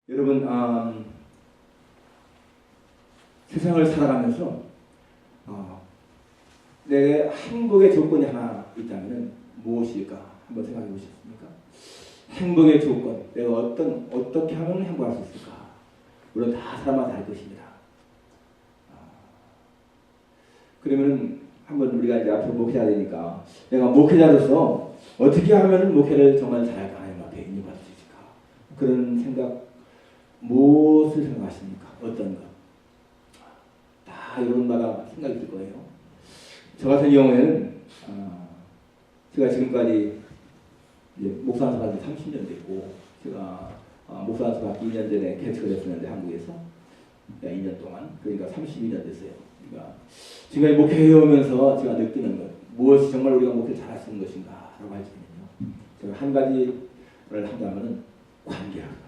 여러분, 세상을 살아가면서 내 행복의 조건이 하나 있다면 무엇일까 한번 생각해 보셨습니까? 행복의 조건, 내가 어떻게 하면 행복할 수 있을까? 물론 다 사람마다 다를 것입니다. 그러면 한번 우리가 이제 앞으로 목회해야 되니까 내가 목회자로서 어떻게 하면 목회를 정말 잘할까 하나님 앞에 인정할 수 있을까? 그런 생각 무엇을 생각하십니까? 어떤 것? 다 여러분마다 생각이 있을 거예요. 저 같은 경우에는 제가 지금까지 이제 목사 선생님 30년 됐고, 제가 목사 선생님 받기 2년 전에 개척을 했었는데 한국에서 2년 동안, 그러니까 32년 됐어요. 그러니까 지금까지 목회해 오면서 제가 느끼는 것, 무엇이 정말 우리가 목회를 잘할 수 있는 것인가라고 할 때는요, 제가 한 가지를 한다면은 관계라고.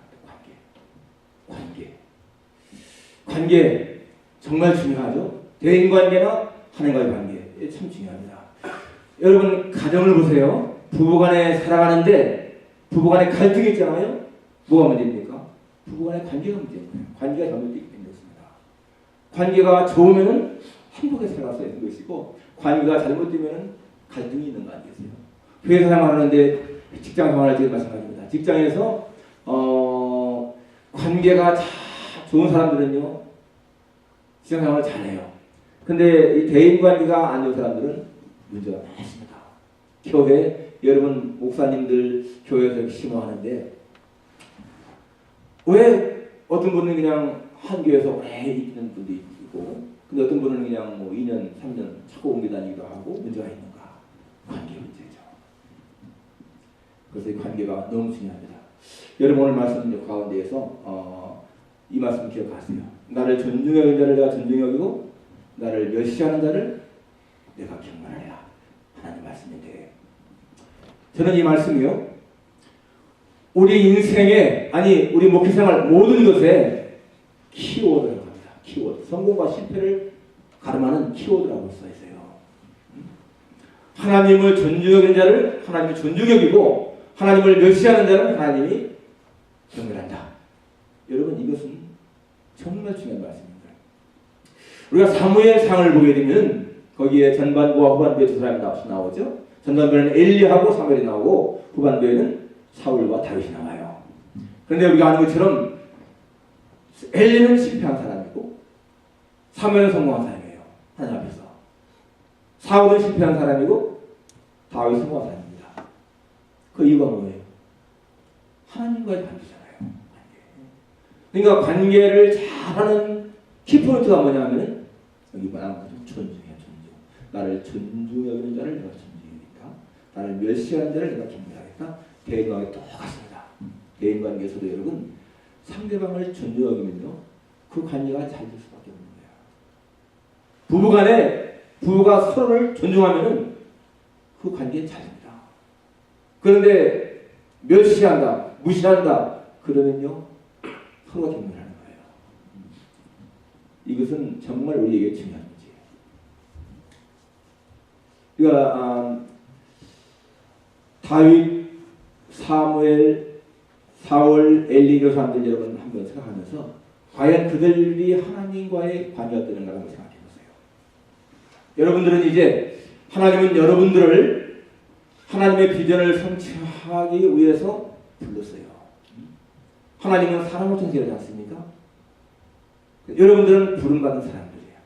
관계 정말 중요하죠. 대인 관계나 하나님과의 관계 참 중요합니다. 여러분 가정을 보세요. 부부간에 살아가는데 부부간에 갈등이 있잖아요. 뭐가 문제입니까? 부부간의 관계가 문제인 거예요. 관계가 잘못되기 때문이었습니다. 관계가 좋으면은 행복하게 살아갈 수 있는 것이고, 관계가 잘못되면은 갈등이 있는 거 아니겠어요? 회사 생활하는데 직장 생활할 때 마찬가지입니다. 직장에서 관계가 좋은 사람들은요, 직장 생활을 잘해요. 근데 이 대인 관계가 안 좋은 사람들은 문제가 많습니다. 교회, 여러분 목사님들 교회에서 심호하는데, 왜 어떤 분은 그냥 한 교회에서 오래 있는 분도 있고, 근데 어떤 분은 그냥 뭐 2년, 3년 자꾸 옮겨 다니기도 하고 문제가 있는가? 관계 문제죠. 그래서 이 관계가 너무 중요합니다. 여러분 오늘 말씀 가운데에서 이 말씀 기억하세요. 나를 존중하는 자를 내가 존중하고 나를 멸시하는 자를 내가 경멸하리라. 하나님 말씀인데, 저는 이 말씀이요, 우리 인생에, 아니 우리 목회생활 모든 것에 키워드라고 합니다. 키워드. 성공과 실패를 가름하는 키워드라고 써 있어요. 하나님을 존중하는 자를 하나님이 존중히 여기고, 하나님을 멸시하는 자는 하나님이 경멸한다. 여러분 이것은 정말 중요한 말씀입니다. 우리가 사무엘상을 보게 되면 거기에 전반부와 후반부에 두 사람이 나오죠. 전반부에는 엘리하고 사무엘이 나오고 후반부에는 사울과 다윗이 나와요. 그런데 우리가 아는 것처럼 엘리는 실패한 사람이고 사무엘은 성공한 사람이에요. 하나님 앞에서. 사울은 실패한 사람이고 다윗은 성공한 사람입니다. 그 이유가 뭐예요? 하나님과의 관계잖아요. 그러니까 관계를 잘하는 키포인트가 뭐냐면 여기 말하는 존중이야. 존중. 나를 존중하는 자를 내가 존중하겠다. 나를 멸시하는 자를 내가 경멸하겠다. 대인관계 똑같습니다. 대인관계에서도 여러분 상대방을 존중하면요, 그 관계가 잘 될 수밖에 없는 거예요. 부부간에 부부가 서로를 존중하면은 그 관계 잘 됩니다. 그런데 멸시한다, 무시한다 그러면요, 서로가 경멸하는 거예요. 이것은 정말 우리에게 중요한 문제예요. 그러니까 다윗, 사무엘, 사울, 엘리 그 사람들 여러분 한번 생각하면서 과연 그들이 하나님과의 관계가 어떠는가 한번 생각해 보세요. 여러분들은 이제 하나님은 여러분들을 하나님의 비전을 성취하기 위해서 불렀어요. 하나님은 사람을 통치하지 않습니까? 여러분들은 부름받은 사람들이에요.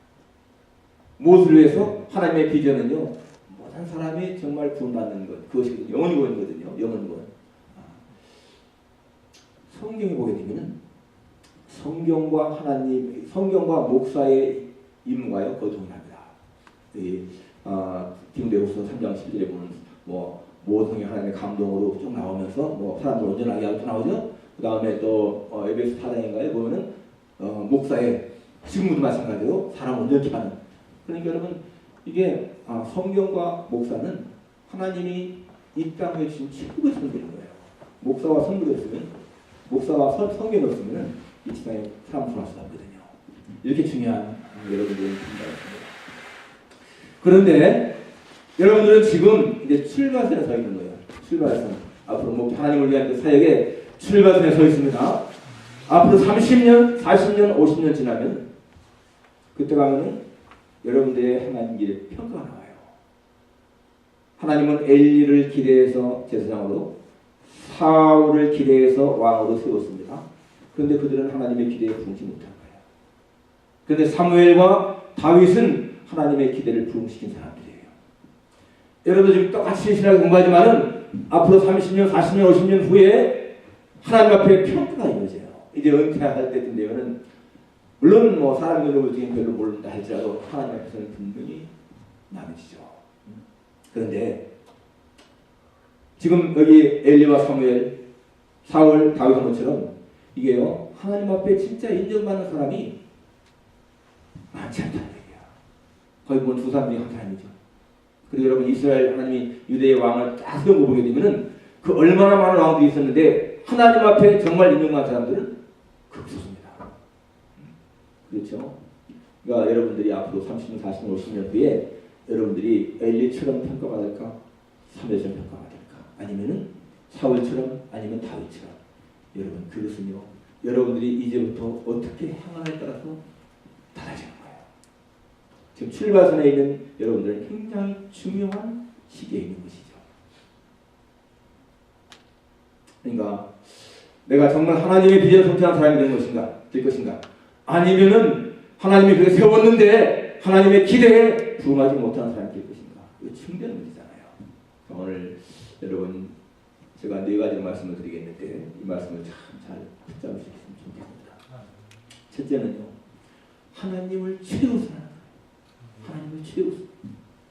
무엇을 위해서? 하나님의 비전은요, 모든 사람이 정말 구원받는 것, 그것이 영원히 구원이거든요. 영원히 구원. 성경에 보게 되면 성경과 하나님, 성경과 목사의 임무가요, 거의 동일합니다. 디모데후서 3장 11절에 보면 모성이 하나님의 감동으로 쭉 나오면서 사람을 온전하게 하고 나오죠. 그 다음에 또 에베소 4장인가에 보면은 목사의 직무도 마찬가지로 사람 온전케 하는. 그러니까 여러분 이게 성경과 목사는 하나님이 이 땅에 주신 최고의 선물인 거예요. 목사와 성경이 없으면, 목사와 성경이 없으면 이 세상에 사람 구할 수 없거든요. 이렇게 중요한 여러분들은 분야였습니다. 그런데 여러분들은 지금 이제 출발선에 서 있는 거예요. 출발선. 앞으로 하나님을 위한 그 사역에 출발선에 서 있습니다. 앞으로 30년, 40년, 50년 지나면 그때 가면은 여러분들의 하나님 길에 평가가 나와요. 하나님은 엘리를 기대해서 제사장으로, 사울을 기대해서 왕으로 세웠습니다. 그런데 그들은 하나님의 기대에 부응하지 못한 거예요. 그런데 사무엘과 다윗은 하나님의 기대를 부응시킨 사람들이에요. 여러분도 지금 똑같이 신학을 공부하지만은 앞으로 30년, 40년, 50년 후에 하나님 앞에 평가가 이루어져요. 이제 은퇴할 때쯤 되면은 물론 뭐 사람 눈으로 보기엔 별로 모른다 할지라도 하나님 앞에서는 분명히 나눠지죠. 그런데 지금 여기 엘리와 사무엘, 사울, 다윗 한 것처럼 이게요 하나님 앞에 진짜 인정받는 사람이 많지 않다는 얘기야. 거의 뭐 두 사람 중에 한 사람이죠. 그리고 여러분 이스라엘 하나님이 유대의 왕을 딱 세운 거 보게 되면은 그 얼마나 많은 왕들이 있었는데 하나님 앞에 정말 인정받는 사람들은 극소수입니다. 그렇죠? 그러니까 여러분들이 앞으로 30년, 40년, 50년 후에 여러분들이 엘리처럼 평가받을까? 사무엘처럼 평가받을까? 아니면은 사울처럼 아니면 다윗처럼? 여러분 그것은요 여러분들이 이제부터 어떻게 행하냐에 따라서 달라지는 거예요. 지금 출발선에 있는 여러분들은 굉장히 중요한 시기에 있는 것이죠. 그러니까 내가 정말 하나님의 비전을 성취한 사람이 되는 것인가? 될 것인가? 아니면은 하나님이 그렇게 세웠는데 하나님의 기대에 부응하지 못하는 사람이 될 것인가? 이거 중요한 문제잖아요. 오늘 여러분 제가 네 가지 말씀을 드리겠는데 이 말씀을 참 잘 붙잡을 수 있으면 좋겠습니다. 첫째는요. 하나님을 최우선하는 거예요. 하나님을 최우선.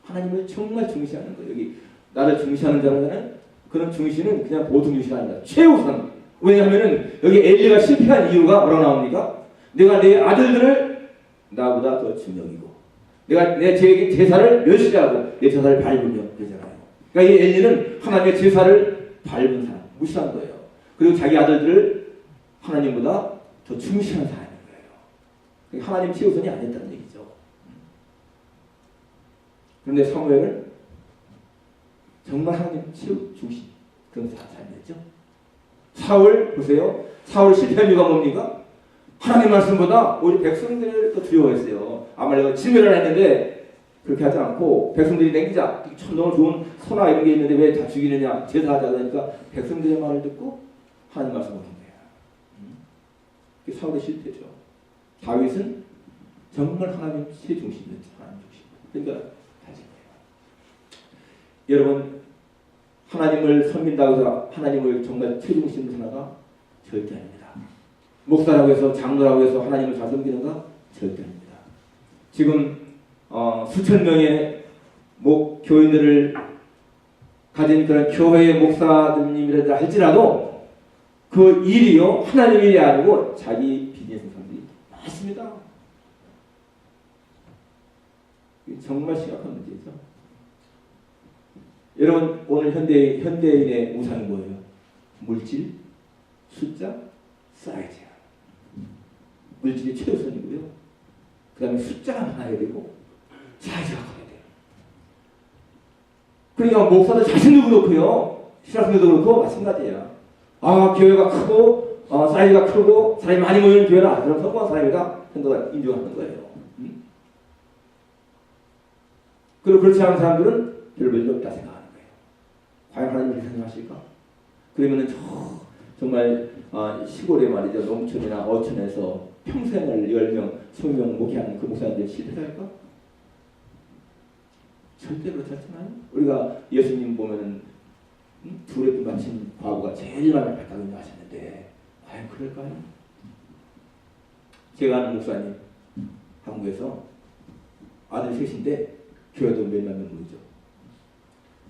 하나님을 정말 중시하는 거예요. 여기 나를 중시하는 자라는 그런 중시는 그냥 보통 중시가 아니라 최우선. 왜냐하면 여기 엘리가 실패한 이유가 뭐라고 나옵니까? 내가 내 아들들을 나보다 더 중요이고 내가 내 제사를 멸시하고 내 제사를 밟으며 그러잖아요. 그러니까 이 엘리는 하나님의 제사를 밟은 사람, 무시한 거예요. 그리고 자기 아들들을 하나님보다 더 중시하는 사람인 거예요. 하나님 최우선이 아니었다는 얘기죠. 그런데 사무엘은 정말 하나님 최우 중시 그런 사람이었죠. 사울 보세요. 사울 실패한 이유가 뭡니까? 하나님 말씀보다 우리 백성들을 더 두려워했어요. 아말렉은 진멸을 했는데 그렇게 하지 않고 백성들이 냉기자 천둥을 좋은 소나 이런 게 있는데 왜 다 죽이느냐 제사하자 그러니까 백성들의 말을 듣고 하나님 말씀 못 했네요. 그게 사울의 실패죠. 다윗은 정말 하나님 최중심이었죠. 하나님 중심. 그러니까 다진 거예요. 여러분 하나님을 섬긴다고 해서 하나님을 정말 최중심으로 생각하가 절대 아닙니다. 목사라고 해서 장로라고 해서 하나님을 잘 섬기는가? 절대 아닙니다. 지금 수천 명의 교인들을 가진 그런 교회의 목사님이라 할지라도 그 일이요 하나님 일이 아니고 자기 비즈니스 사람들이 많습니다. 정말 심각한 문제죠. 여러분 오늘 현대인의 우상이 뭐예요? 물질, 숫자, 사이즈야. 물질이 최우선이고요. 그 다음에 숫자가 많아야 되고 사이즈가 커야 돼요. 그러니까 목사도 자신도 그렇고요. 신학생도 그렇고 마찬가지야. 아 교회가 크고 사이즈가 크고 사람이 많이 모이는 교회라 그럼 성공한 사람이다 생각을 인정하는 거예요. 그리고 그렇지 않은 사람들은 별 볼일 없다 생각하는 거예요. 과연 하나님이 그렇게 생각하실까? 그러면은 정말 시골에 말이죠. 농촌이나 어촌에서 평생을 10명, 20명 목회하는 그 목사님들 실패할까? 절대 그렇지 않잖아요. 우리가 예수님 보면은 둘에 또 마친 과부가 제일 많이 발달을 하셨는데 과연 그럴까요? 제가 아는 목사님 한국에서 아들 셋인데 교회도 몇만 명 모이죠.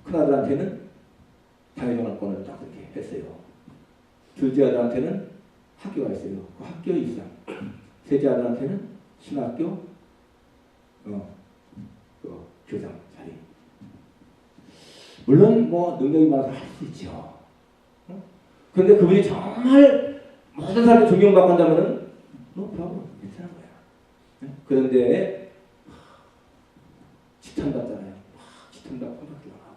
큰아들한테는 자유정학권을 딱 그렇게 했어요. 둘째 아들한테는 학교가 있어요. 그 학교 입상. 셋째 아들한테는 신학교 교장 자리. 물론 능력이 많아서 할 수 있죠. 그런데 그분이 정말 모든 사람이 존경받고 한다면은 브라보 괜찮은 거야. 그런데 지탄받잖아요. 지탄받고 험박기도 하고.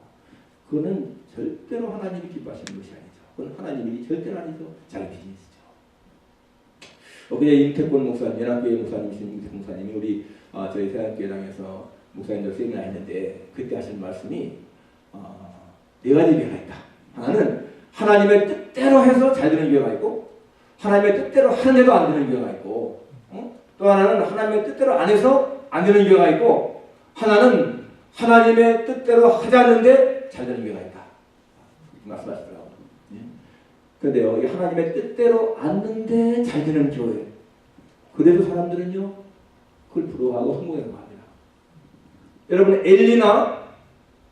그거는 절대로 하나님이 기뻐하시는 것이 아니죠. 그건 하나님이 절대로 아니죠. 자기 비즈니스죠. 엊그제 임태권 목사님, 연합교회 목사님이신 임태권 목사님이 우리 저희 세안교회당에서 목사님들 세미나 했는데 그때 하신 말씀이 네 가지 교회가 있다. 하나는 하나님의 뜻대로 해서 잘 되는 교회가 있고, 하나님의 뜻대로 하는데도 안 되는 교회가 있고, 또 하나는 하나님의 뜻대로 안 해서 안 되는 교회가 있고, 하나는 하나님의 뜻대로 하지 않는데 잘 되는 교회가 있다. 말씀하시더라고요. 그런데요, 이 하나님의 뜻대로 않는데 잘 되는 교회, 그대로 사람들은요 그걸 부러워하고 성공해서 합니다. 여러분, 엘리나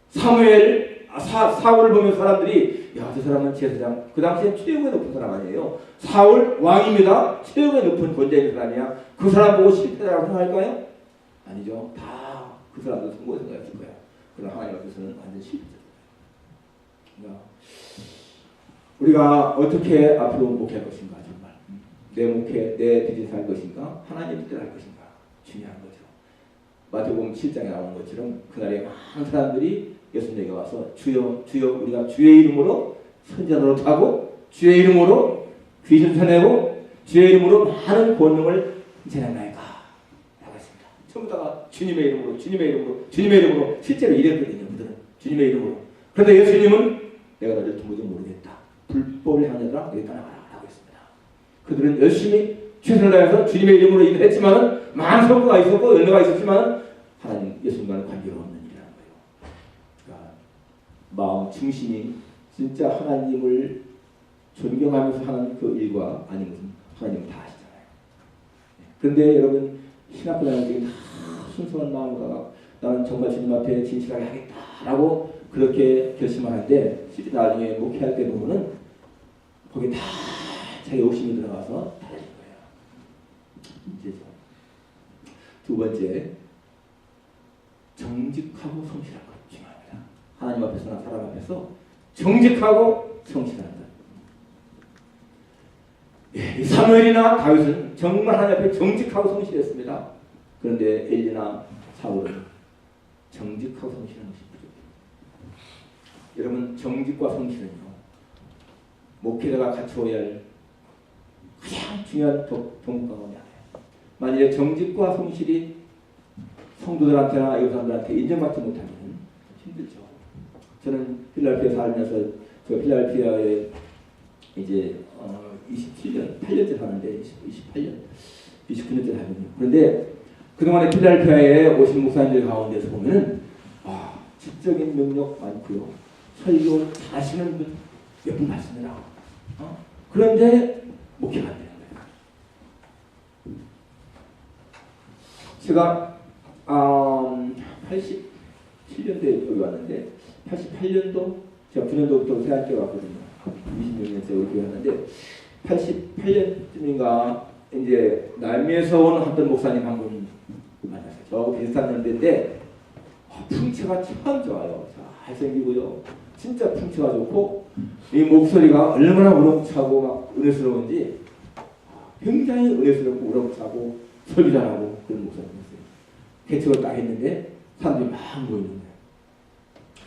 사무엘, 사울을 보면 사람들이 야, 저 사람은 제사장, 그 당시엔 최고의 높은 사람 아니에요. 사울 왕입니다. 최고의 높은 권자인 사람이야. 그 사람 보고 실패라고 생각할까요? 아니죠. 다 그 사람도 성공해서 생각했을 거야. 그러나 하나님 앞에서는 완전 실패죠. 그러니까 우리가 어떻게 앞으로 목회할 것인가, 정말 내 목회, 내 비즈니스 할 것인가, 하나님의 뜻대로 할 것인가, 중요한 거죠. 마태복음 7장에 나오는 것처럼 그날에 많은 사람들이 예수님에게 와서 주여 주여 우리가 주의 이름으로 선지 노릇하고 주의 이름으로 귀신 쫓아내고 주의 이름으로 많은 권능을 전했나이까 라고 했습니다. 전부 다가 주님의 이름으로 주님의 이름으로 주님의 이름으로 실제로 이랬거든요. 그들은 주님의 이름으로. 그런데 예수님은 내가 너를 도무지 모르겠다. 불법을 향한 자들아 너희 따라가라 라고 했습니다. 그들은 열심히 최선을 다해서 주님의 이름으로 일을 했지만은 많은 성과가 있었고 연례가 있었지만 하나님 예수님과는 관계가 없는 일이라는 거예요. 그러니까 마음 중심이 진짜 하나님을 존경하면서 하는 그 일과 아닌 것은 하나님은 다 아시잖아요. 그런데 여러분 신학교 다닐 때 다 순수한 마음으로 나는 정말 주님 앞에 진실하게 하겠다라고 그렇게 결심을 하는데 실제 나중에 목회할 때 보면은 거기 다 자기 욕심이 들어가서 달라진 거예요. 문제죠. 두 번째, 정직하고 성실한 것 중요합니다. 하나님 앞에서나 사람 앞에서 정직하고 성실한 것. 예, 사무엘이나 다윗은 정말 하나님 앞에 정직하고 성실했습니다. 그런데 엘리나 사울은 정직하고 성실한 것이 부족해요. 여러분, 정직과 성실은요 목회자가 갖추어야 할 가장 중요한 동강원이 아니에요. 만일에 정직과 성실이 성도들한테나 이웃 사람들한테 인정받지 못하면 힘들죠. 저는 필라델피아에 살면서 저 필라델피아에 이제 8년째 사는데 29년째 살거든요. 그런데 그동안에 필라델피아에 오신 목사님들 가운데서 보면은 지적인 능력 많고요. 설교 잘하시는 분 몇 분 봤습니다. 그런데 목회가 안 되는 거예요. 제가 87년도에 여기 왔는데 88년도 제가 9년도부터 세안교회 왔거든요. 26년째 여기 왔는데 88년쯤인가 이제 남미에서 온 어떤 목사님 한 분 만났어요. 저하고 비슷한 연대인데 풍채가 참 좋아요. 잘생기고요. 진짜 풍채가 좋고 이 목소리가 얼마나 우렁차고 막 은혜스러운지 굉장히 은혜스럽고 우렁차고 설교 잘하고 그런 목사님이었어요. 개척을 딱 했는데 사람들이 막 모이는 거예요.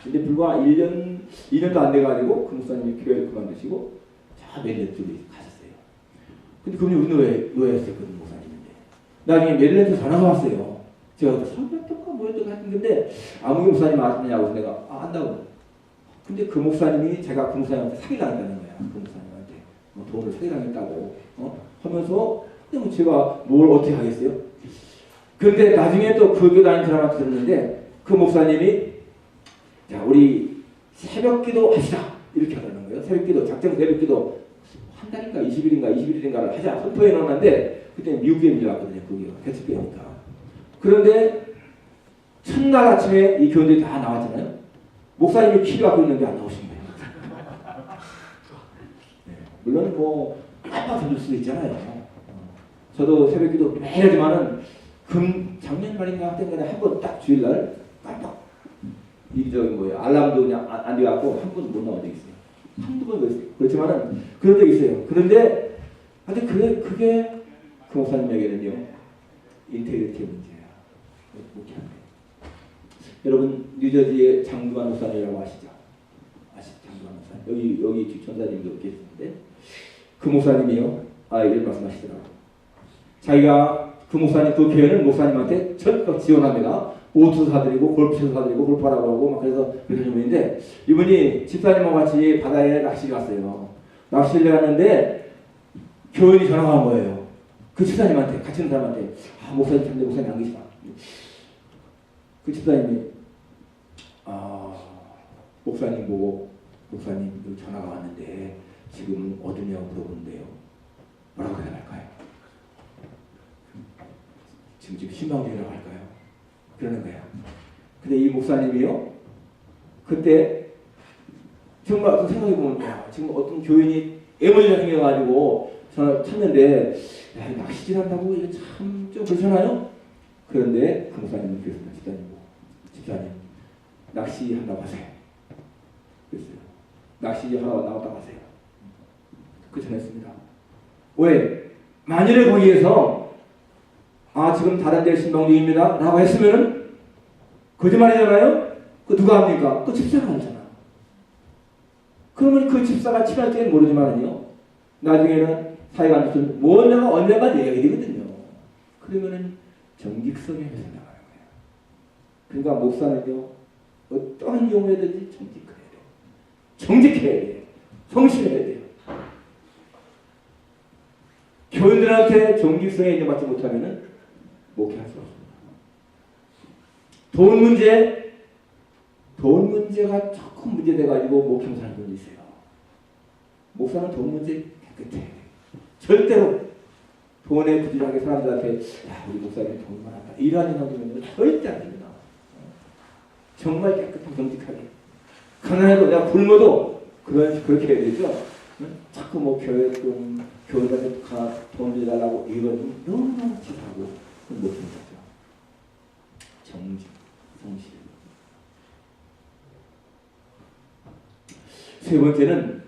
근데 불과 2년도 안 돼가지고 그 목사님이 교회를 그만두시고 저 메릴랜드 쪽에 가셨어요. 근데 그분이 우리 노예였었거든요. 목사님인데 나중에 메릴랜드 전화가 왔어요. 제가 설교했던가 뭐였던가 했는데 아무개 목사님 아시냐고 내가 안다고. 근데 그 목사님이 제가 그 목사님한테 사기당했다는 거야. 그 목사님한테 돈을 사기당했다고 하면서 근데 제가 뭘 어떻게 하겠어요? 그런데 나중에 또 그 교회 다니는 사람한테 들었는데 그 목사님이 자 우리 새벽기도 합시다 이렇게 하라는 거예요. 새벽기도 작정 새벽기도 한 달인가 20일인가 21일인가를 하자 선포해 놓았는데 그때 미국에 밀려왔거든요. 거기가 개척교회니까. 그런데 첫날 아침에 이 교인들이 다 나왔잖아요. 목사님이 키 갖고 있는데 안 나오신 거예요. 네, 물론 뭐 깜빡 던질 수도 있잖아요. 저도 새벽기도 매일 하지만은 작년 말인가 하여튼 한번 딱 주일날 깜빡 알람도 그냥 안 돼갖고 한 번 못 나온 적이 있어요. 한두 번 그랬어요. 그렇지만은 그런 적이 있어요. 그런데 하여튼 그게 그 목사님에게는요 인테리티의 문제야. 목회하는 여러분 뉴저지의 장두환 목사님이라고 아시죠? 장두환 목사님. 여기 전사님도 계시는데 그 목사님이요. 이런 말씀하시더라고요. 자기가 그 목사님, 그 교회는 목사님한테 적극 지원합니다. 보트도 사드리고 골프채도 사드리고 골프하라고 하고 막 그래서 그런 분인데 이분이 집사님하고 같이 바다에 낚시를 갔어요. 낚시를 갔는데 교인이 전화가 온 거예요. 그 집사님한테, 같이 있는 사람한테. 아, 목사님 찾는데 목사님 안 계시다. 그 집사님이 목사님 보고 목사님 여기 전화가 왔는데 지금 어디냐고 물어보는데요. 뭐라고 대답할까요? 지금 신방주의라고 할까요? 그러는 거야. 근데 이 목사님이요, 그때 정말 생각해보면 지금 어떤 교인이 애머리가 생겨가지고 전화 찾는데 낚시질 한다고 이거 참 좀 그렇잖아요. 그런데 그 목사님은 그랬습니다. 집사님 낚시한다고 하세요. 그랬어요. 낚시하러 나왔다고 하세요. 그 전했습니다. 왜? 만일에 거기에서 지금 다른 데 신방중입니다 라고 했으면은 거짓말이잖아요. 그 누가 합니까? 그 집사가 하잖아. 그러면 그 집사가 친할 때는 모르지만은요, 나중에는 사이가 안 좋으면 뭐냐가 언젠가 얘기하게 되거든요. 그러면은 정직성에 회생나가는 거예요. 그러니까 목사는요, 어떠한 경우에든지 정직해야 돼요. 정직해야 돼요. 성실해야 돼요. 교인들한테 정직성에 인정받지 못하면은 목회할 수 없습니다. 돈 문제가 조금 문제돼가지고 목회 못하는 분이 있어요. 목사는 돈 문제 깨끗해. 절대로 돈에 부지런하게 사람들한테 우리 목사님 돈 많았다 이러한 생각이면 절대 안 됩니다. 정말 깨끗하게 정직하게. 가난해도 내가 굶어도 그렇게 해야 되죠. 자꾸 뭐 교회금 교회한테 돈 빌려달라고 이건 너무너무 치사하고 못하는 거죠. 정직, 성실. 세 번째는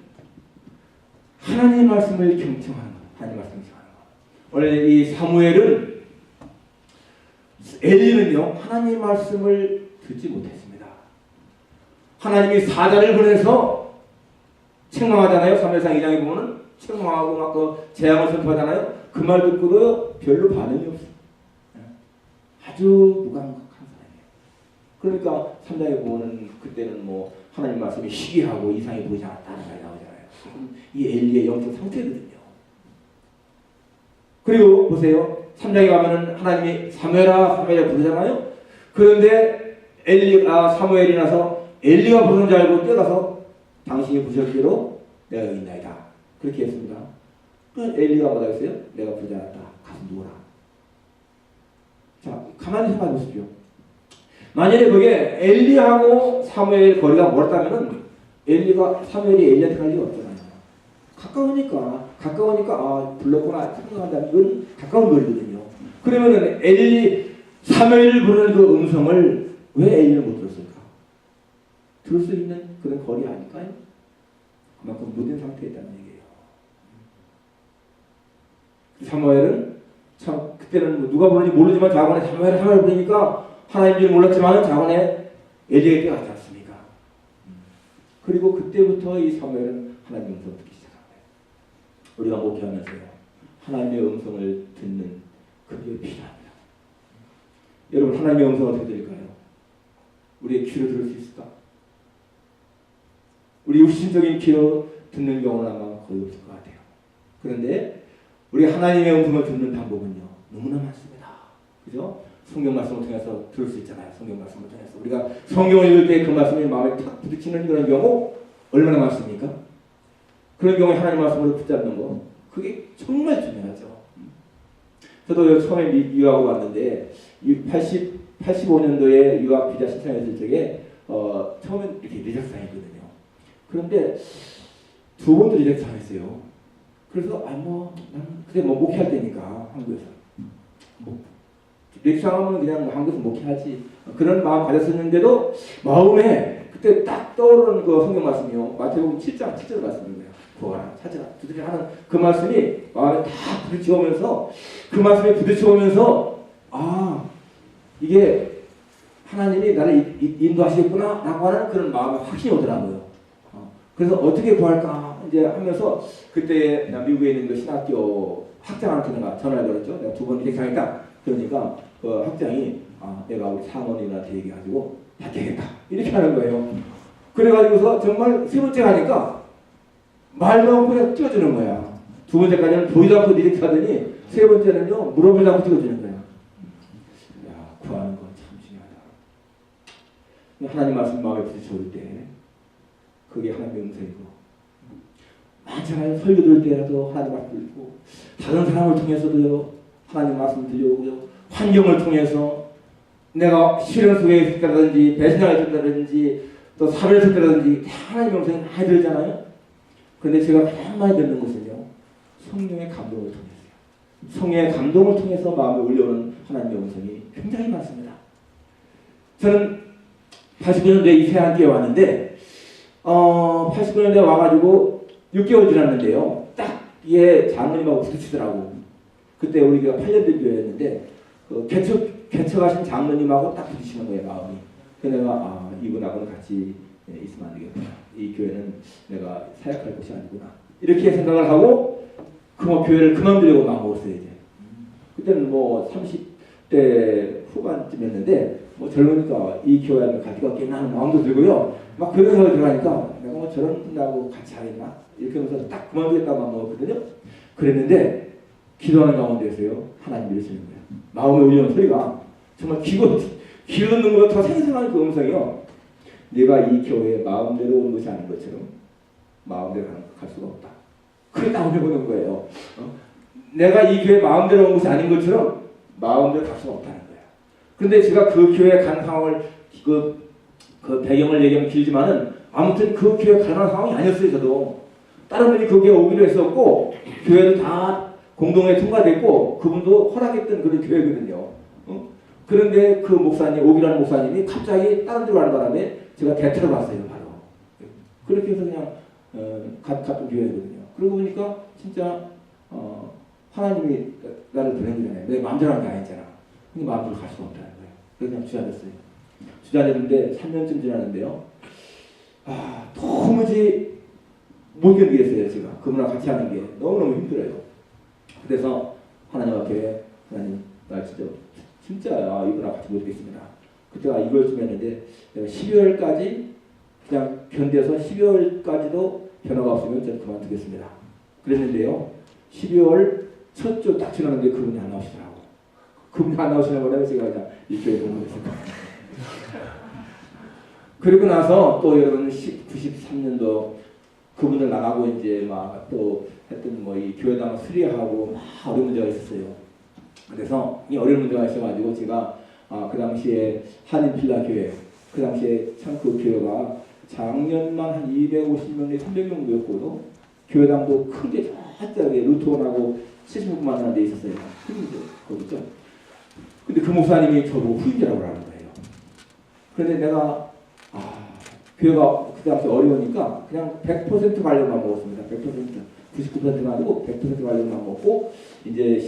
하나님의 말씀을 경청하는 것. 하나님의 말씀을 경청하는 것. 원래 이 사무엘은 엘리는요 하나님의 말씀을 듣지 못했습니다. 하나님이 사자를 보내서 책망하잖아요. 사무엘상 2장에 보면은 책망하고 막 그 재앙을 선포하잖아요. 그 말 듣고도 별로 반응이 없어요. 아주 무감각한 사람이에요. 그러니까 3장에 보면은 그때는 뭐 하나님 말씀이 희귀하고 이상이 보이지 않았다는 말이 나오잖아요. 이 엘리의 영적 상태거든요. 그리고 보세요. 3장에 가면은 하나님이 사무엘아 부르잖아요. 그런데 사무엘이 나서 엘리가 부르는 줄 알고 뛰어가서 당신이 부르셨기로 내가 여기 있나이다. 그렇게 했습니다. 그 엘리가 뭐라 했어요? 내가 부르지 않았다. 가서 누워라. 자, 가만히 생각해 보십시오. 만약에 그게 엘리하고 사무엘 거리가 멀었다면은 사무엘이 엘리한테 갈 리가 없잖아요. 가까우니까 불렀구나 생각한다면 이건 가까운 거리거든요. 그러면은 사무엘을 부르는 그 음성을 왜 엘리는 못 들었을까? 들을 수 있는 그런 거리 아닐까요? 그만큼 무딘 상태에 있다는 얘기예요. 사무엘은 참 그때는 누가 부르는지 모르지만 자관에 사무엘 부르니까 하나님인지 몰랐지만 자관에 엘리에게 뛰어갔지 않습니까? 그리고 그때부터 이 사무엘은 하나님의 음성을 듣기 시작합니다. 우리가 목회하면서요 하나님의 음성을 듣는 그게 필요합니다. 여러분 하나님의 음성을 어떻게 들을까요? 우리의 귀로 들을 수 있을까? 우리 육신적인 귀로 듣는 경우는 아마 거의 없을 것 같아요. 그런데 우리 하나님의 음성을 듣는 방법은요 너무나 많습니다. 그죠? 성경 말씀을 통해서 들을 수 있잖아요. 성경 말씀을 통해서 우리가 성경을 읽을 때 그 말씀이 마음에 탁 부딪히는 그런 경우 얼마나 많습니까? 그런 경우에 하나님 말씀을 붙잡는 거 그게 정말 중요하죠. 저도 처음에 유학을 왔는데 85년도에 유학 비자 신청했을 적에 처음엔 이렇게 리젝트상했거든요. 그런데 두 번도 리젝트상했어요. 그래서 나는 그때 목회할 때니까 한국에서 리젝트상하면 그냥 한국에서 목회하지 그런 마음 가졌었는데도 마음에 그때 딱 떠오르는 그 성경 말씀이요. 마태복음 7장 7절 말씀입니다. 구하라 찾으라 두드리라 하는 그 말씀이 마음에 다 부딪혀오면서 그 말씀에 부딪혀오면서 이게 하나님이 나를 인도하시겠구나 라고 하는 그런 마음에 확신이 오더라고요. 그래서 어떻게 구할까 이제 하면서 그때 미국에 있는 그 신학교 학장한테 내가 전화를 걸었죠. 내가 2번 리젝트하겠다. 그러니까 그 학장이 내가 우리 사모님한테 얘기해가지고 받겠다. 이렇게 하는 거예요. 그래가지고서 정말 3번째 가니까 말도 않고 그냥 찍어주는 거야. 2번째까지는 보이도 않고 리젝트 하더니 3번째는요 물어보지 않고 찍어주는 거야. 야, 구하는 건 참 중요하다. 하나님 말씀 마음에 부딪혀올 때 그게 하나님의 음성이고, 많잖아요. 설교 들을 때라도 하나님 말씀 듣고, 다른 사람을 통해서도요 하나님 말씀 들려오고요, 환경을 통해서 내가 시련 속에 있을 때라든지 배신당에 있을 때라든지 또 사별했을 때라든지 하나님의 음성이 많이 들잖아요. 그런데 제가 가장 많이 듣는 것은요 성령의 감동을 통해서요. 성령의 감동을 통해서 마음에 울려오는 하나님의 음성이 굉장히 많습니다. 저는 80년대 이세한교회 왔는데 80년대 와가지고 6개월 지났는데요. 딱 이게 장로님하고 부딪히더라고. 그때 우리 교회가 8년 된 교회였는데 그 개척하신 장로님하고 딱 부딪히는 거예요, 마음이. 그래서 내가 이분하고는 같이 있으면 안 되겠구나. 이 교회는 내가 사역할 곳이 아니구나. 이렇게 생각을 하고 교회를 그만두려고 마음먹었어요. 이제. 그때는 뭐 30대 후반쯤이었는데 뭐 젊으니까 이 교회는 같이 가겠나 하는 마음도 들고요. 막 그런 생각이 들어가니까 내가 뭐 저런 분하고 같이 하겠나? 이렇게 하면서 딱 그만두겠다고 마음먹었거든요. 그랬는데 기도하는 가운데서요 하나님 이러시는 거예요. 마음에 울리는 소리가 정말 귀 듣는 것보다 더 생생한 그 음성이요. 네가 이 교회에 마음대로 온 것이 아닌 것처럼 마음대로 갈 수가 없다. 그게 나오려고 오는 거예요. 내가 이 교회에 마음대로 온 것이 아닌 것처럼 마음대로 갈 수가 없다는 거예요. 그런데 제가 그 교회에 간 상황을 그 배경을 얘기하면 길지만은 아무튼 그 교회에 갈 만한 상황이 아니었어요. 저도 다른 분이 그 교회에 오기로 했었고 교회도 다 공동에 통과됐고 그분도 허락했던 그런 교회거든요. 그런데 그 목사님, 오기라는 목사님이 갑자기 다른 데로 가는 바람에 제가 대타를 왔어요. 바로. 그렇게 해서 그냥 갔던 교회거든요. 그러고 보니까 진짜 하나님이 나를 보낸 거잖아요. 내 마음대로 한 게 아니잖아. 근데 마음대로 갈 수가 없다는 거예요. 그래서 그냥 주저앉았어요. 주저앉았는데 3년쯤 지났는데요. 도무지 못 견디겠어요. 제가 그분하고 같이 하는 게 너무너무 힘들어요. 그래서 하나님 앞에 하나님 나 진짜 이분하고 같이 못 하겠습니다. 그때가 2월쯤 했는데 내가 12월까지 그냥 견뎌서 12월까지도 변화가 없으면 저는 그만두겠습니다. 그랬는데요. 12월 첫 주 딱 지났는데 그분이 안 나오시더라고. 그분이 안 나오시는 거라고 제가 그냥 이 교회에 공부했습니다. 그리고 나서 또 여러분 93년도 그분을 나가고 이제 막 또 하여튼 뭐 이 교회당 수리하고 막 어려운 문제가 있었어요. 그래서 이 어려운 문제가 있어가지고 제가 그 당시에 한인필라 교회, 그 당시에 참 그 교회가 작년만 한 250명에 300명 모였고도 교회당도 크게 쫙 루트원하고 76만 원한 데 있었어요. 거기죠. 근데 그 목사님이 저보고 후임자라고 하는 거예요. 그런데 내가 교회가 그 당시 어려우니까 그냥 100% 관련만 먹었습니다. 100%, 99%가 아니고 100% 관련만 먹고 이제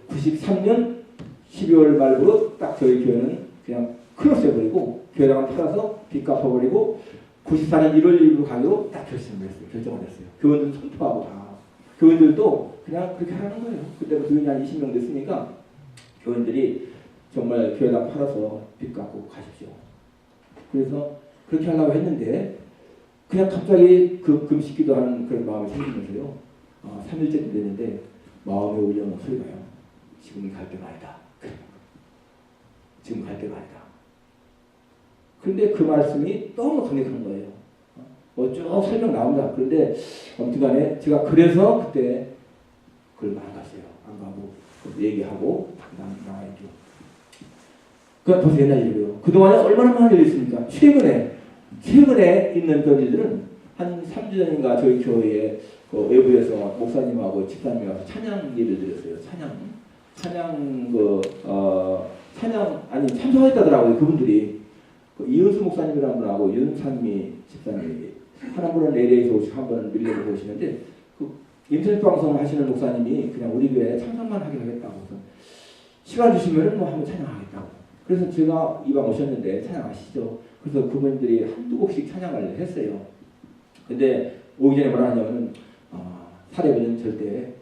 93년 12월 말부로 딱 저희 교회는 그냥 클로스 해버리고 교회당을 팔아서 빚 갚아버리고 94년 1월 1일로 가기로 딱 결정을 했어요. 교원들 선포하고 다. 교원들도 그냥 그렇게 하는 거예요. 그때부터 교원이 한 20명 됐으니까 교원들이 정말 교회당 팔아서 빚 갚고 가십시오. 그래서 그렇게 하려고 했는데 그냥 갑자기 그 금식기도 하는 그런 마음이 생기면서요. 3일째 됐는데 마음에 울려오는 소리가요. 지금 갈 때가 아니다. 지금 갈 때가 아니다. 그런데 그 말씀이 너무 강력한 거예요. 쭉 설명 나옵니다. 그런데 아무튼 간에 제가 그래서 그때 그걸 안 갔어요. 안 가고 얘기하고 나와있죠. 그건 벌써 옛날 일이고요. 그동안에 얼마나 많은 일이 있습니까? 최근에 있는 그런 일들은 한 3주 전인가 저희 교회에 외부에서 목사님하고 집사님이 와서 찬양 예를 드렸어요. 참석했다더라고요. 그분들이. 이은수 목사님이라는 분하고 윤상미 집사님이 한 분은 LA에서 오시고 한 분은 밀레에서 오시는데 인터넷 방송 하시는 목사님이 그냥 우리 교회에 참석만 하게 하겠다고 해서 시간 주시면은 뭐 한번 찬양하겠다고. 그래서 제가 이방 오셨는데 찬양하시죠. 그래서 그분들이 한두 곡씩 찬양을 했어요. 근데 오기 전에 뭐라 하냐면은 사례비는 절대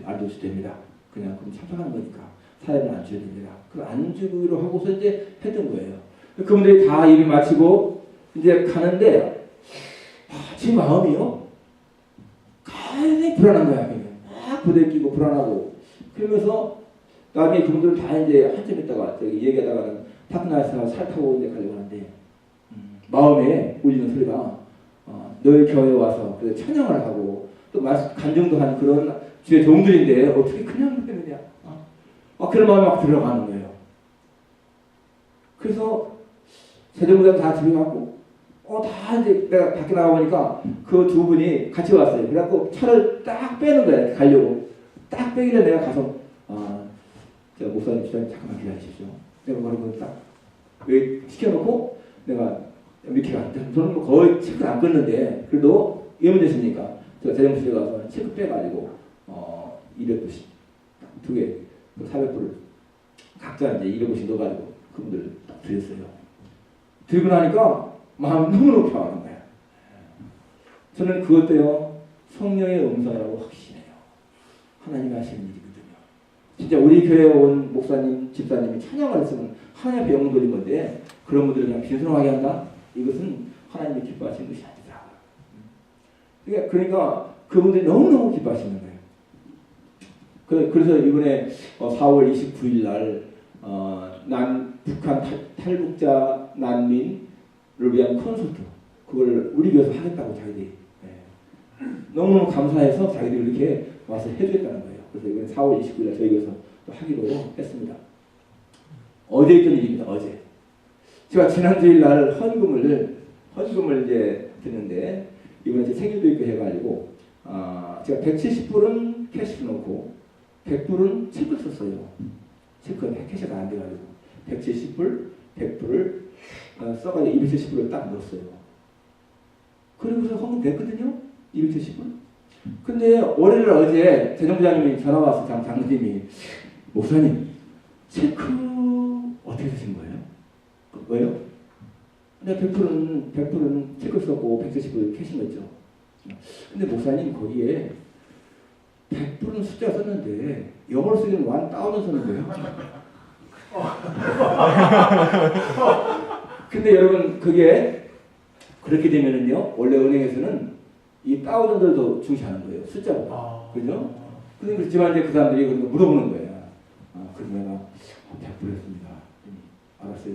안 줘도 됩니다. 그냥 그럼 참석하는 거니까 사회는 안 줘야 됩니다. 그걸 안 주기로 하고서 이제 했던 거예요. 그분들이 다 예배 마치고 이제 가는데 제 마음이요 굉장히 불안한 거야. 그냥 막 부대끼고 불안하고 그러면서 나중에 그분들 다 이제 한참 있다가 저기 얘기하다가는 파트너에서 살 타고 이제 가려고 하는데 마음에 울리는 소리가 너희 교회에 와서 찬양을 하고 또 간증도 하는 그런 주의 종들인데 어떻게 그냥 되느냐. 그런 마음이 막 들어가는 거예요. 그래서 세종부장 다 집에 가고 다 이제 내가 밖에 나가보니까 그 두 분이 같이 왔어요. 그래갖고 차를 딱 빼는 거야. 가려고. 딱 빼길래 내가 가서 저 목사님 주장님 잠깐만 기다리십시오. 내가 바로 딱 시켜놓고 내가 이렇게 갔는데 저는 뭐 거의 체크를 안 끊는데 그래도 이 문제 있으니까 제가 세종시에 가서 체크 빼가지고 200불씩 두 개 400불을 각자 이제 200불씩 넣어가지고 그분들 딱 드렸어요. 들고 나니까 마음이 너무너무 평안한 거야. 저는 그것도요 성령의 음성이라고 확신해요. 하나님이 하시는 일이거든요. 진짜 우리 교회에 온 목사님, 집사님이 찬양을 했으면 하나님 앞에 영혼 돌린 건데 그런 분들을 그냥 빈손하게 한다? 이것은 하나님이 기뻐하시는 것이 아니라. 그러니까 그분들이 너무너무 기뻐하시는 거예요. 그래서 이번에 4월 29일 날 북한 탈북자 난민을 위한 콘서트 그걸 우리 교회에서 하겠다고 자기들이 너무너무 감사해서 자기들이 이렇게 와서 해주겠다는 거예요. 그래서 이번에 4월 29일 날 저희 교회에서 또 하기로 했습니다. 어제 있던 일입니다. 어제 제가 지난주일 날 헌금을 이제 드렸는데 이번에 제 생일도 있고 해가지고 제가 170불은 캐시로 넣고 100불은 체크 썼어요. 체크는 캐시가 안 돼가지고 170불, 100불을 써가지고 270불을 딱 넣었어요. 그리고서 헌금 됐거든요. 270불. 근데 월요일 어제 재정부장님이 전화 와서 장로님이 목사님 체크 어떻게 쓰신 거예요? 왜요? 근데 100불은 체크 썼고 170불 캐시 넣었죠. 근데 목사님 거기에 100불은 숫자 썼는데 영어로 쓰기는 1000을 쓰는 거예요. 근데 여러분 그게 그렇게 되면은요 원래 은행에서는 이 1000들도 중시하는 거예요. 숫자보다. 그죠? 근데 그렇지만 이제 그 사람들이 그런 거 물어보는 거예요. 그래서 내가 100불 했습니다. 알았어요.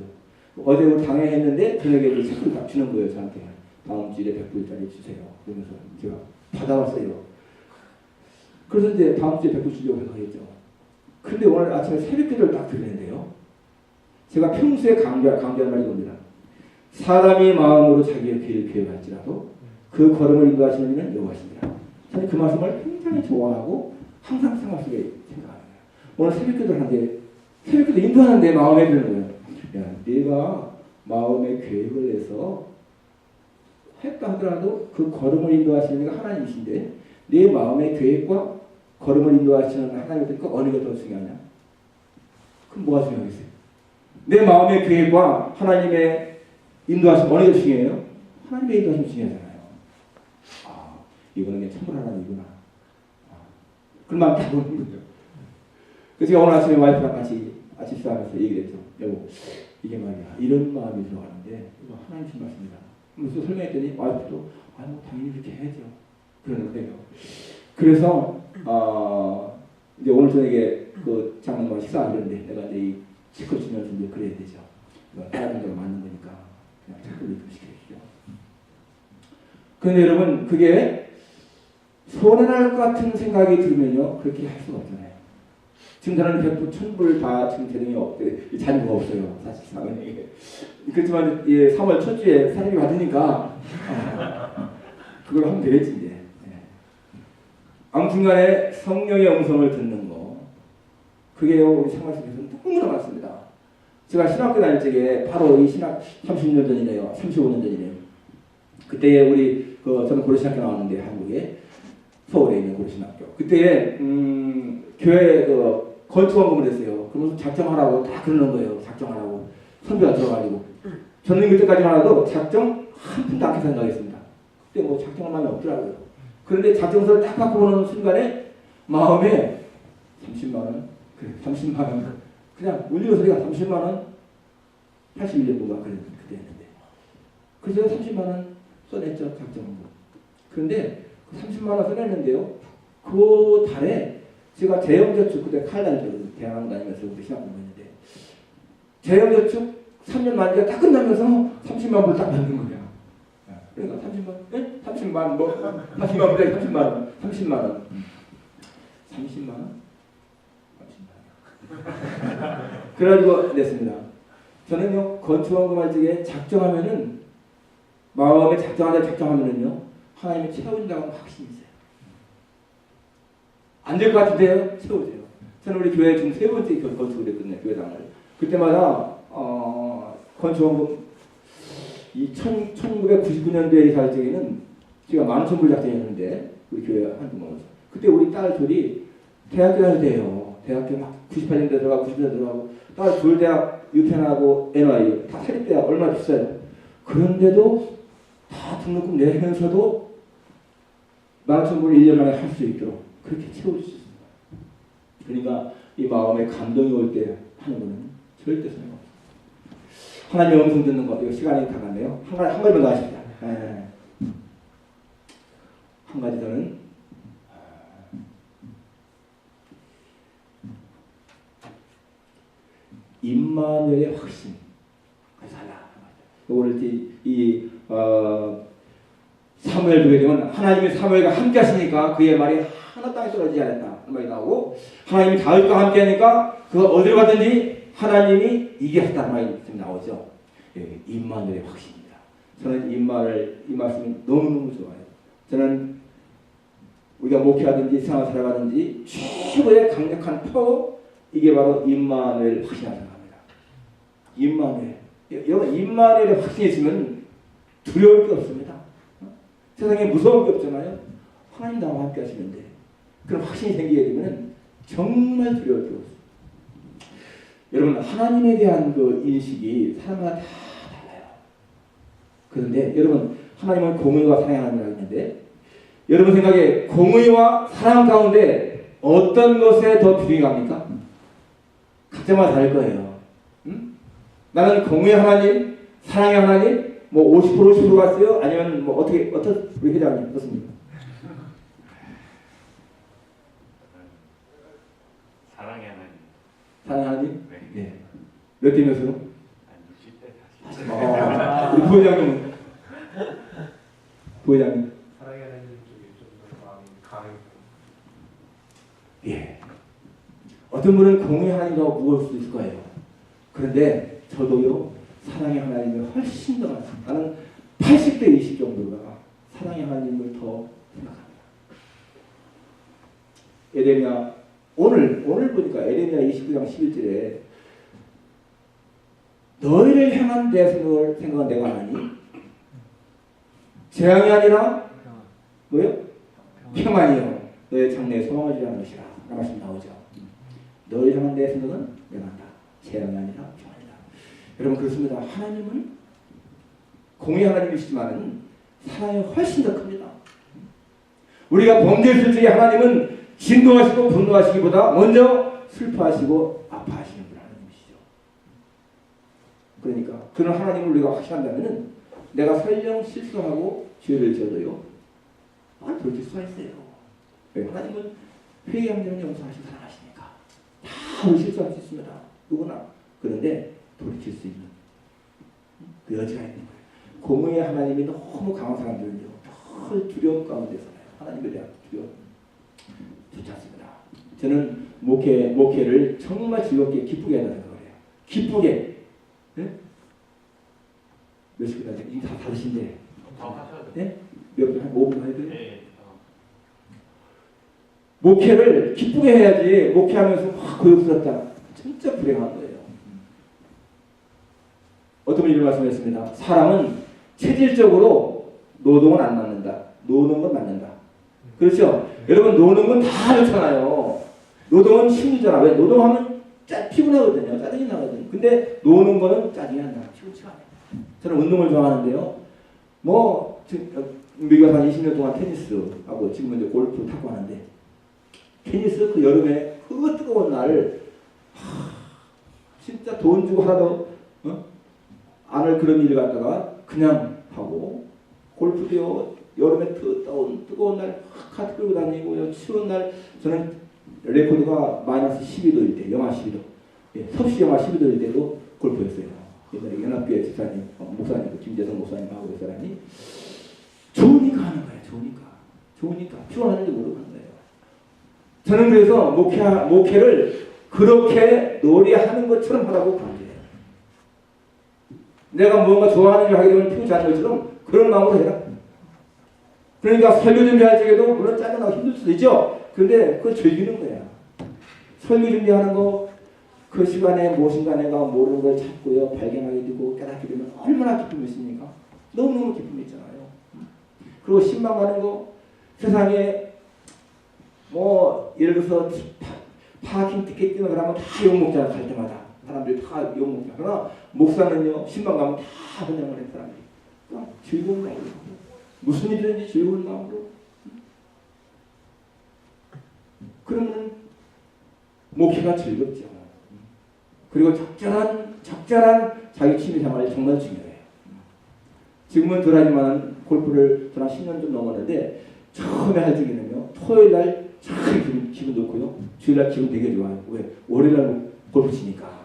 어제 우리 당회했는데 저녁에 체크를 딱 주는 거예요. 저한테. 다음 주에 100불짜리 주세요. 그러면서 제가 받아왔어요. 그래서 이제 다음 주에 100불 주려고 생각했죠. 근데 오늘 아침에 새벽기도를 딱 드리는데요. 제가 평소에 강조한 말이 이겁니다. 사람이 마음으로 자기의 길을 계획할지라도 그 걸음을 인도하시는 이는 여호와시니라. 저는 그 말씀을 굉장히 좋아하고 항상 생활 속에 생각합니다. 오늘 새벽기도를 하는데 새벽기도 인도하는데 마음에 드는 거예요. 야, 네가 마음의 계획을 내서 했다 하더라도 그 걸음을 인도하시는 이가 하나님이신데 네 마음의 계획과 걸음을 인도하시는 하나님이니까 어느 게 더 중요하냐? 그럼 뭐가 중요하겠어요? 내 마음의 계획과 하나님의 인도하심 어느 게 중요해요? 하나님의 인도하심이 중요하잖아요. 이거는 참으로 하나님이구나. 그런 마음 다 보는 거죠. 그래서 제가 오늘 아침에 와이프랑 같이 아침 식사하면서 얘기를 했죠. 여보, 이게 말이야. 이런 마음이 들어가는데 이거 하나님 신 말씀이다. 그래서 설명했더니 와이프도 뭐 당연히 그렇게 해야죠. 그러는 거예요. 그래서 이제 오늘 저녁에 그 장로님과 식사하려는데 내가 이제 이 치크 주면서 이제 그래야 되죠. 다른 대로 맞는 거니까 그냥 치크를 좀 시켜주시죠. 그런데 여러분 그게 손해날 것 같은 생각이 들면요 그렇게 할 수가 없잖아요. 지금 저는 100불, 1000불 다 지금 재능이 없대 자료가 없어요. 사실 상황이 그렇지만 3월 첫 주에 사람이 받으니까 그걸 하면 되겠지 이제. 아무튼간에 성령의 음성을 듣는 거 그게 우리 생활 속에서는 너무나 많습니다. 제가 신학교 다닐 적에 바로 이 신학 30년 전이네요. 35년 전이네요. 그때 우리 저는 고려신학교 나왔는데 한국에 서울에 있는 고려신학교 그때 교회 건축원금을 했어요. 그러면서 작정하라고 다 그러는 거예요. 작정하라고 선배가 들어가지고 저는 그때까지만 해도 작정 한 푼도 안 생각했습니다. 그때 뭐 작정할 마음이 없더라고요. 그런데 작정서를 딱 받고 오는 순간에 마음에 30만 원, 그래 30만 원, 그냥 울리는 소리가 30만 원, 81년도가 그때 했는데, 그래서 30만 원 써냈죠 작정으로. 그런데 그 30만 원 써냈는데요, 그 달에 제가 재형저축 그때 칼날도 대학원 다니면서 그때 시작 공부했는데, 재형저축 3년 만기가 딱 끝나면서 30만 불 딱 받는 거야. 그러니까 30만, 예? 30만 뭐 30만 불에 30만 원, 30만 원, 30만 원, 30만 원. 그래가지고 냈습니다. 저는요 건축원금 할 적에 작정하면은 마음에 작정하면은요 하나님이 채워준다고 확신이 있어요. 안 될 것 같은데요 채워줘요. 저는 우리 교회 지금 세 번째 건축을 했거든요 교회당을. 그때마다 건축원금 이 1999년도에 살 적에는 제가 11,000불 작정했는데 우리 교회 한두 모여서 그때 우리 딸 둘이 대학교 다닐 때예요. 대학교 막 98년도에 들어가고 90년도에 들어가고 딸 둘 대학 유펜하고 NY 다 사립대학 얼마나 비싸요. 그런데도 다 등록금 내면서도 11,000불 1년 안에 할 수 있도록 그렇게 채워줄 수 있습니다. 그러니까 이 마음에 감동이 올 때 하는 거는 절대 소용없어요. 하나님의 음성 듣는 거, 이거 시간이 다 갔네요. 한 가지만 더 하십니다. 한 가지 더는 임마누엘의 확신. 오늘 사무엘 보게 되면 하나님이 사무엘과 함께 하시니까 그의 말이 하나 땅에 떨어지지 않았다. 그 말이 나오고 하나님이 다윗과 함께 하니까 그가 어디로 가든지 하나님이 이겼다는 말이 나오죠. 임마누엘의 확신입니다. 저는 이 말씀이 너무너무 좋아요. 저는 우리가 목회하든지 생활 살아가든지 최고의 강력한 파워, 이게 바로 임마누엘 확신이라고 생각합니다. 임마누엘. 여러분 임마누엘의 확신이 있으면 두려울 게 없습니다. 세상에 무서울 게 없잖아요. 하나님 나와 함께 하시는데 그런 확신이 생기게 되면 정말 두려울 게 없어요. 여러분 하나님에 대한 그 인식이 사람마다 다 달라요. 그런데 여러분 하나님은 공의와 사랑의 하나님이라고 했는데 여러분 생각에 공의와 사랑 가운데 어떤 것에 더 비중이 갑니까? 각자마다 다를 거예요. 응? 나는 공의의 하나님, 사랑의 하나님, 뭐 50% 50% 갔어요? 아니면 뭐 어떻게 우리 회장님 어떻습니까? 사랑의 하나님. 사랑의 하나님? 네. 네. 몇 대 몇으로? 한 60대 40. 우리 부회장님은? 부회장님? 사랑의 하나님 쪽에 좀 더 마음이 강해요. 예. 어떤 분은 공의 하나님이라고 무거울 수도 있을 거예요. 그런데 저도요 사랑의 하나님이 훨씬 더 많습니다. 나는 80대 20 정도가 사랑의 하나님을 더 생각합니다. 에레미야 오늘 보니까 에레미야 29장 11절에 너희를 향한 내 생각은 내가 아니 재앙이 아니라 뭐요? 평안이요 너의 장래에 소망을 주라는 것이라 라는 말씀 나오죠. 너희를 향한 내 생각은 내가 한다. 재앙이 아니라 평안이다. 여러분 그렇습니다. 하나님은 공의 하나님이시지만 사랑이 훨씬 더 큽니다. 우리가 범죄했을 적에 하나님은 진노하시고 분노하시기보다 먼저 슬퍼하시고 아파하시는 분 하나님이시죠. 그러니까 그런 하나님을 우리가 확신한다면 내가 설령 실수하고 죄를 지어도요 돌이킬 수가 있어요. 하나님은 회개하면 용서하시고 사랑하시니까 다 우리 실수할 수 있습니다. 누구나. 그런데 돌이킬 수 있는 그 여지가 있는 거예요. 공의의 하나님이 너무 강한 사람들은요 늘 두려움 가운데 살아요. 하나님에 대한 두려움 좋지 않습니다. 저는 목회를 정말 즐겁게 기쁘게 한다는 생각을 해요. 기쁘게. 네? 몇 시간 아직 이게 다 다르신데. 더 하셔야 돼요. 네? 몇 분? 한 5분 해야 돼요? 네. 목회를 기쁘게 해야지 목회하면서 막 고역스럽다. 진짜 불행한 거예요. 어떤 분이 이런 말씀했습니다. 사람은 체질적으로 노동은 안 맞는다. 노는 건 맞는다. 그렇죠? 여러분 노는 건 다 좋잖아요. 노동은 힘들잖아. 왜? 노동하면 피곤하거든요. 짜증이 나거든요. 근데 노는 거는 짜증이 안 나. 피곤치가 않아요. 저는 운동을 좋아하는데요. 미국에서 한 20년 동안 테니스하고 지금은 이제 골프 탁구 하는데 테니스 그 여름에 그 뜨거운 날 진짜 돈 주고 하나도 안 할 그런 일을 갖다가 그냥 하고 골프도요 여름에 뜨거운 날 카트 끌고 다니고요 추운 날 저는 레코드가 마이너스 12도일 때 영하 12도 섭씨 영하 12도일 때도 골프였어요. 옛날에 연합교회 집사님 목사님 김재성 목사님하고 그 사람이 좋으니까 하는 거예요. 좋으니까 피곤하는지 모르고 하는 거예요. 저는 그래서 목회를 그렇게 노래하는 것처럼 하라고 강조해요. 내가 무언가 좋아하는 일을 하게 되면 피우지 않는 것처럼 그런 마음으로 해라. 그러니까 설교 준비할 적에도 물론 짜증나고 힘들 수도 있죠. 그런데 그걸 즐기는 거야. 설교 준비하는 거 그 시간에 무엇인가 내가 모르는 걸 찾고요. 발견하게 되고 깨닫게 되면 얼마나 기쁨이 있습니까? 너무너무 기쁨이 있잖아요. 그리고 신방하는 거 세상에 뭐 예를 들어서 파킹 티켓 뛰는 사람은 다 욕먹잖아. 갈 때마다 사람들이 다 욕먹잖아. 그러나 목사는요 신방 가면 다 번영을 한 사람들이 그냥 즐거운 마음으로 무슨 일이든지 즐거운 마음으로 그러면 목회가 즐겁죠. 그리고 적절한 자기 취미생활이 정말 중요해요. 지금은 덜하지만 골프를 저는 10년 좀 넘었는데 처음에 할 적에는요 토요일날 참 기분 좋고요 주일날 기분 되게 좋아요. 왜? 월요일날 골프 치니까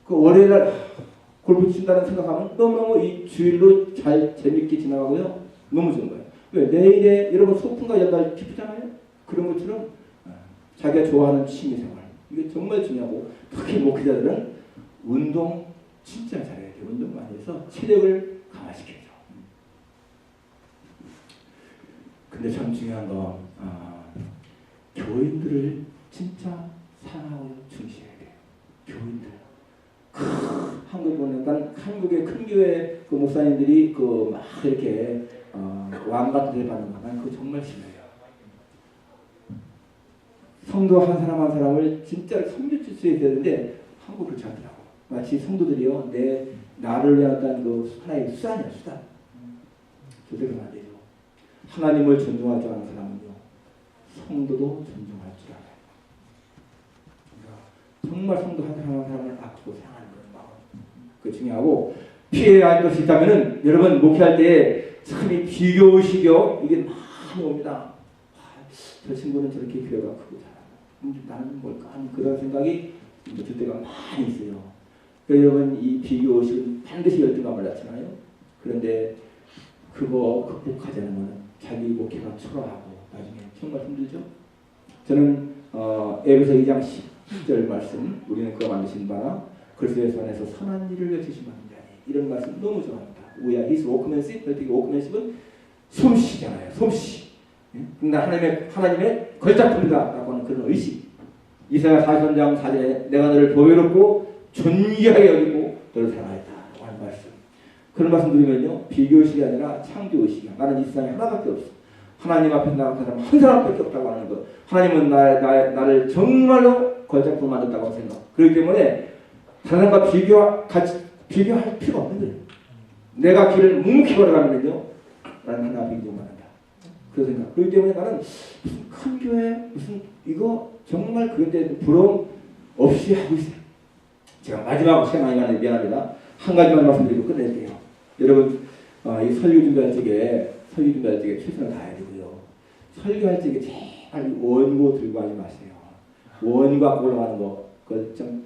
그 월요일날 골프 친다는 생각하면 너무너무 이 주일로 잘 재밌게 지나가고요 너무 좋은 거예요. 왜? 내일에 여러분 소풍과 연달 기쁘잖아요. 그런 것처럼 자기가 좋아하는 취미생활 이게 정말 중요하고 특히 목회자들은 운동 진짜 잘해야 돼요. 운동 많이 해서 체력을 강화시켜야죠. 근데 참 중요한 건 교인들을 진짜 사랑하고 중시해야 돼요. 교인들. 한국 보니까 한국의 큰 교회 그 목사님들이 그 막 이렇게 왕 같은 데 받는 거는 그거 정말 싫어요. 성도 한 사람 한 사람을 진짜 섬겨줄 수 있어야 되는데 한국 그렇지 않더라고. 마치 성도들이요 나를 위한 어떤 그 하나의 수단이야 수단. 그대로는 안 되죠. 하나님을 존중할 줄 아는 사람은요 성도도 존중할 줄 알아요. 그러니까 정말 성도 한 사람 한 사람을 아끼고 사랑하는 그런 마음 그 중요하고 피해야 할 것이 있다면은 여러분 목회할 때 참 이 비교의식이요 이게 많이 옵니다. 저 친구는 저렇게 교회가 크고 잘하고 나는 뭘까 하는 그런 생각이 들 때가 많이 있어요. 그래서 여러분 이 비교의식은 반드시 열등감을 낳잖아요. 그런데 그거 극복하자는 것은 자기 목회가 초라하고 나중에 정말 힘들죠. 저는 에베소 2장 10절 말씀 우리는 그가 만드신 바라 그리스도의 안에서 선한 일을 외치시면 한다니 이런 말씀 너무 좋아합니다. We are His workmanship. workmanship은 솜씨잖아요. 솜씨. 근데 하나님의 걸작품이다라고 하는 그런 의식. 이사야 43장 4절에 내가 너를 보배롭고 존귀하게 여기고 너를 사랑하였다라고 하는 말씀. 그런 말씀 드리면요 비교의식이 아니라 창조의식이야. 나는 이 세상에 하나밖에 없어. 하나님 앞에 나가는 사람은 한 사람밖에 없다고 하는 것. 하나님은 나를 정말로 걸작품을 만들었다고 생각. 그렇기 때문에 다른 사람과 비교할 필요가 없는 거예요. 내가 길을 묵묵히 걸어가면요 나는 하나 비교만 한다. 그 생각. 그렇기 때문에 나는 무슨 큰 교회 무슨 이거 정말 그에 대해 부러움 없이 하고 있어요. 제가 마지막으로 시간 많이 가는데 미안합니다. 한 가지만 말씀드리고 끝낼게요. 여러분 이 설교 준비할 적에 최선을 다해야 되고요. 설교할 적에 제발 원고 들고 하지 마세요. 원고가 올라가는 거 그걸 좀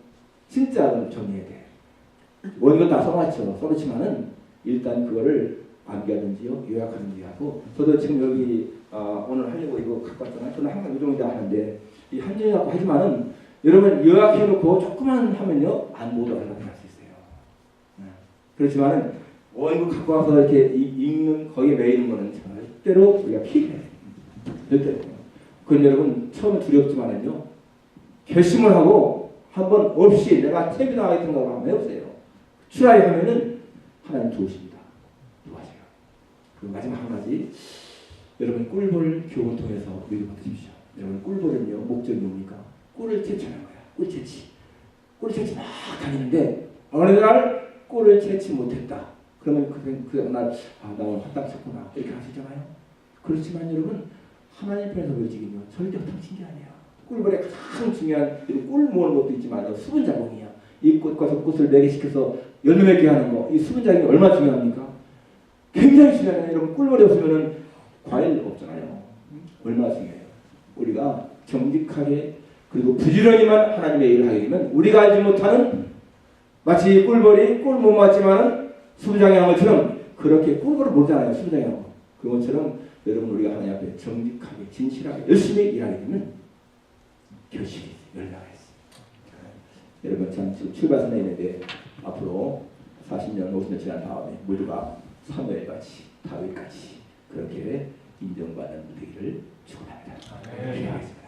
진짜 정리해야 돼. 원고 다 써놨죠. 써놓지만은 일단 그거를 암기하든지요 요약하든지 하고 저도 지금 여기 오늘 하려고 이거 갖고 왔잖아요. 저는 항상 이 정도 하는데 이 한정이 갖고 하지만은 여러분 요약해놓고 조금만 하면요 안 보도 할 수 있어요. 그렇지만은 원고 갖고 와서 이렇게 읽는 거기에 매이는 거는 절대로 우리가 피해야 돼요. 절대로. 그건 여러분 처음에 두렵지만은요 결심을 하고 한번 없이 내가 책이 나가겠다는 걸 한번 해보세요. 추라이 하면은 하나님 도우십니다. 도와줘요. 그리고 마지막 한 가지 여러분 꿀볼 교훈 통해서 위로 받으십시오. 여러분 꿀볼은요 목적이 뭡니까? 꿀을 채취하는 거야. 꿀 채취. 꿀 채취 막 다니는데 어느 날 꿀을 채취 못했다. 그러면 그 날 나 오늘 화딱 쳤구나 이렇게 하시잖아요. 그렇지만 여러분 하나님 편에서 보여지기는 절대 흩어진 게 아니야. 꿀벌의 가장 중요한 꿀 모으는 것도 있지만 수분 작용이야. 이 꽃과 저 꽃을 매개시켜서 열매 맺게 하는 거, 이 수분 작용이 얼마나 중요합니까? 굉장히 중요해요. 여러분 꿀벌이 없으면은 과일 없잖아요. 얼마나 중요해요. 우리가 정직하게 그리고 부지런히만 하나님의 일을 하게 되면 우리가 알지 못하는 마치 꿀벌이 꿀 못 맞지만은 수부장이한 것처럼 그렇게 꿀벌을 모르잖아요. 수부장이한 거. 그것처럼 여러분 우리가 하나님 앞에 정직하게 진실하게 열심히 일하게 되면 결실이 열나겠습니다. 여러분 참 지금 출발선에 있는데 앞으로 40년 50년 지난 다음에 모두가 사무엘같이 다윗같이 그렇게 인정받는 되기를 축원합니다. 기도하겠습니다.